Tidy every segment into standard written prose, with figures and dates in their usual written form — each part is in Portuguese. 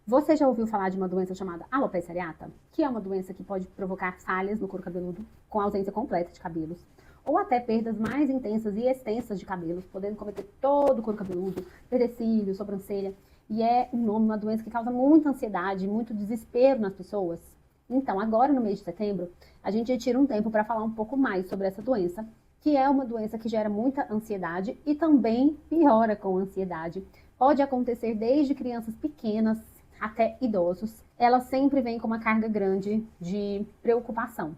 Você já ouviu falar de uma doença chamada alopecia areata? Que é uma doença que pode provocar falhas no couro cabeludo, com ausência completa de cabelos, ou até perdas mais intensas e extensas de cabelos, podendo cometer todo o couro cabeludo, perder cílios, sobrancelha. E é uma doença que causa muita ansiedade, muito desespero nas pessoas. Então, agora no mês de setembro, a gente tira um tempo para falar um pouco mais sobre essa doença, que é uma doença que gera muita ansiedade e também piora com a ansiedade. Pode acontecer desde crianças pequenas até idosos. Ela sempre vem com uma carga grande de preocupação.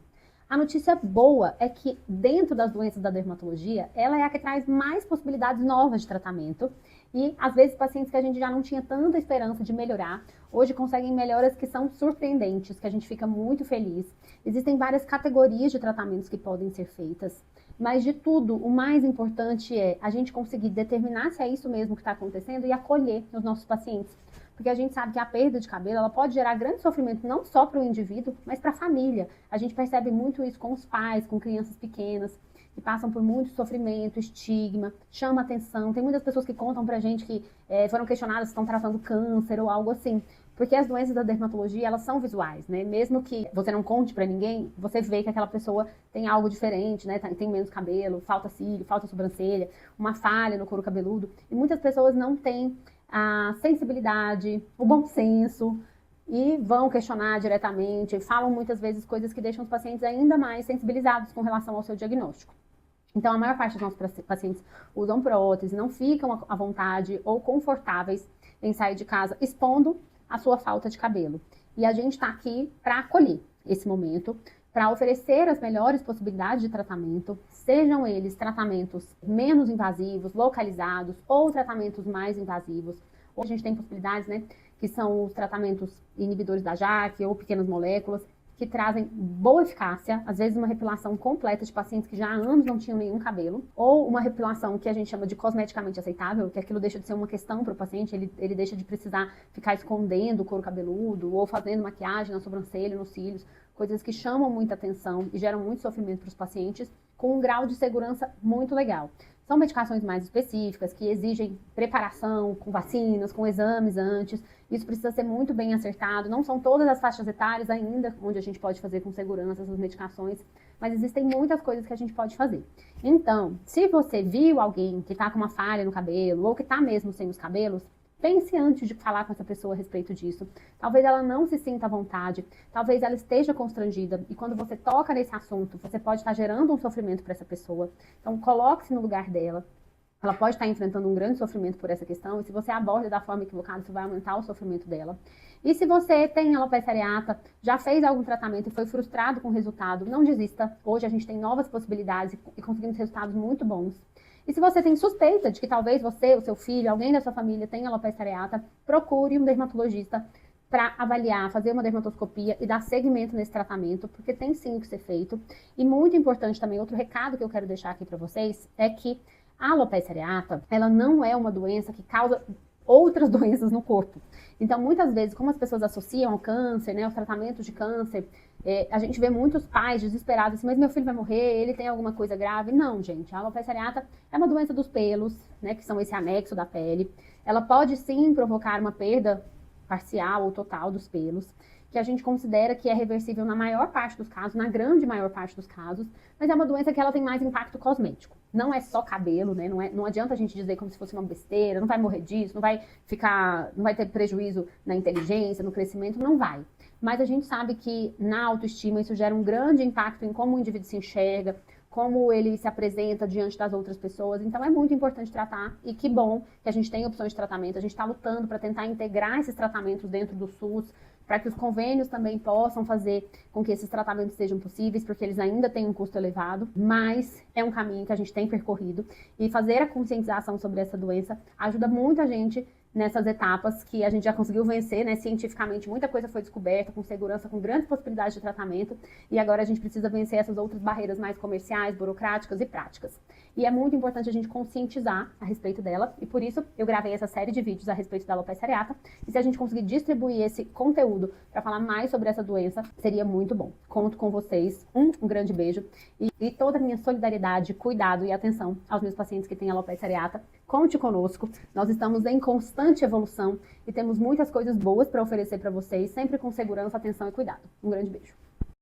A notícia boa é que dentro das doenças da dermatologia, ela é a que traz mais possibilidades novas de tratamento e às vezes pacientes que a gente já não tinha tanta esperança de melhorar, hoje conseguem melhoras que são surpreendentes, que a gente fica muito feliz. Existem várias categorias de tratamentos que podem ser feitas, mas de tudo, o mais importante é a gente conseguir determinar se é isso mesmo que está acontecendo e acolher os nossos pacientes. Porque a gente sabe que a perda de cabelo ela pode gerar grande sofrimento não só para o indivíduo, mas para a família. A gente percebe muito isso com os pais, com crianças pequenas, que passam por muito sofrimento, estigma, chama atenção. Tem muitas pessoas que contam pra gente que foram questionadas se estão tratando câncer ou algo assim. Porque as doenças da dermatologia, elas são visuais, né? Mesmo que você não conte pra ninguém, você vê que aquela pessoa tem algo diferente, né? Tem menos cabelo, falta cílio, falta sobrancelha, uma falha no couro cabeludo. E muitas pessoas não têm a sensibilidade, o bom senso e vão questionar diretamente, falam muitas vezes coisas que deixam os pacientes ainda mais sensibilizados com relação ao seu diagnóstico. Então, a maior parte dos nossos pacientes usam prótese, não ficam à vontade ou confortáveis em sair de casa expondo a sua falta de cabelo. E a gente está aqui para acolher esse momento, para oferecer as melhores possibilidades de tratamento, sejam eles tratamentos menos invasivos, localizados, ou tratamentos mais invasivos. Hoje a gente tem possibilidades, né, que são os tratamentos inibidores da JAK ou pequenas moléculas, que trazem boa eficácia, às vezes uma repilação completa de pacientes que já há anos não tinham nenhum cabelo, ou uma repilação que a gente chama de cosmeticamente aceitável, que aquilo deixa de ser uma questão para o paciente, ele deixa de precisar ficar escondendo o couro cabeludo, ou fazendo maquiagem na sobrancelha, nos cílios, coisas que chamam muita atenção e geram muito sofrimento para os pacientes, com um grau de segurança muito legal. São medicações mais específicas, que exigem preparação com vacinas, com exames antes. Isso precisa ser muito bem acertado. Não são todas as faixas etárias ainda onde a gente pode fazer com segurança essas medicações, mas existem muitas coisas que a gente pode fazer. Então, se você viu alguém que está com uma falha no cabelo ou que está mesmo sem os cabelos, pense antes de falar com essa pessoa a respeito disso. Talvez ela não se sinta à vontade, talvez ela esteja constrangida, e quando você toca nesse assunto, você pode estar gerando um sofrimento para essa pessoa. Então, coloque-se no lugar dela. Ela pode estar enfrentando um grande sofrimento por essa questão, e se você aborda da forma equivocada, isso vai aumentar o sofrimento dela. E se você tem alopecia areata, já fez algum tratamento e foi frustrado com o resultado, não desista. Hoje a gente tem novas possibilidades e conseguimos resultados muito bons. E se você tem suspeita de que talvez você, o seu filho, alguém da sua família tenha alopecia areata, procure um dermatologista para avaliar, fazer uma dermatoscopia e dar seguimento nesse tratamento, porque tem sim o que ser feito. E muito importante também, outro recado que eu quero deixar aqui para vocês, é que a alopecia areata, ela não é uma doença que causa outras doenças no corpo. Então, muitas vezes, como as pessoas associam ao câncer, né, aos tratamentos de câncer, a gente vê muitos pais desesperados assim, mas meu filho vai morrer, ele tem alguma coisa grave. Não, gente, a alopecia areata é uma doença dos pelos, né, que são esse anexo da pele. Ela pode sim provocar uma perda parcial ou total dos pelos, que a gente considera que é reversível na maior parte dos casos, na grande maior parte dos casos, mas é uma doença que ela tem mais impacto cosmético. Não é só cabelo, né? Não adianta a gente dizer como se fosse uma besteira, não vai morrer disso, não vai ter prejuízo na inteligência, no crescimento, não vai. Mas a gente sabe que na autoestima isso gera um grande impacto em como o indivíduo se enxerga, como ele se apresenta diante das outras pessoas. Então é muito importante tratar, e que bom que a gente tem opções de tratamento. A gente está lutando para tentar integrar esses tratamentos dentro do SUS, para que os convênios também possam fazer com que esses tratamentos sejam possíveis, porque eles ainda têm um custo elevado, mas é um caminho que a gente tem percorrido, e fazer a conscientização sobre essa doença ajuda muito a gente nessas etapas que a gente já conseguiu vencer, né? Cientificamente, muita coisa foi descoberta, com segurança, com grandes possibilidades de tratamento, e agora a gente precisa vencer essas outras barreiras mais comerciais, burocráticas e práticas. E é muito importante a gente conscientizar a respeito dela, e por isso eu gravei essa série de vídeos a respeito da alopecia areata, e se a gente conseguir distribuir esse conteúdo para falar mais sobre essa doença, seria muito bom. Conto com vocês, um grande beijo, e toda a minha solidariedade, cuidado e atenção aos meus pacientes que têm alopecia areata, conte conosco. Nós estamos em constante evolução e temos muitas coisas boas para oferecer para vocês, sempre com segurança, atenção e cuidado. Um grande beijo.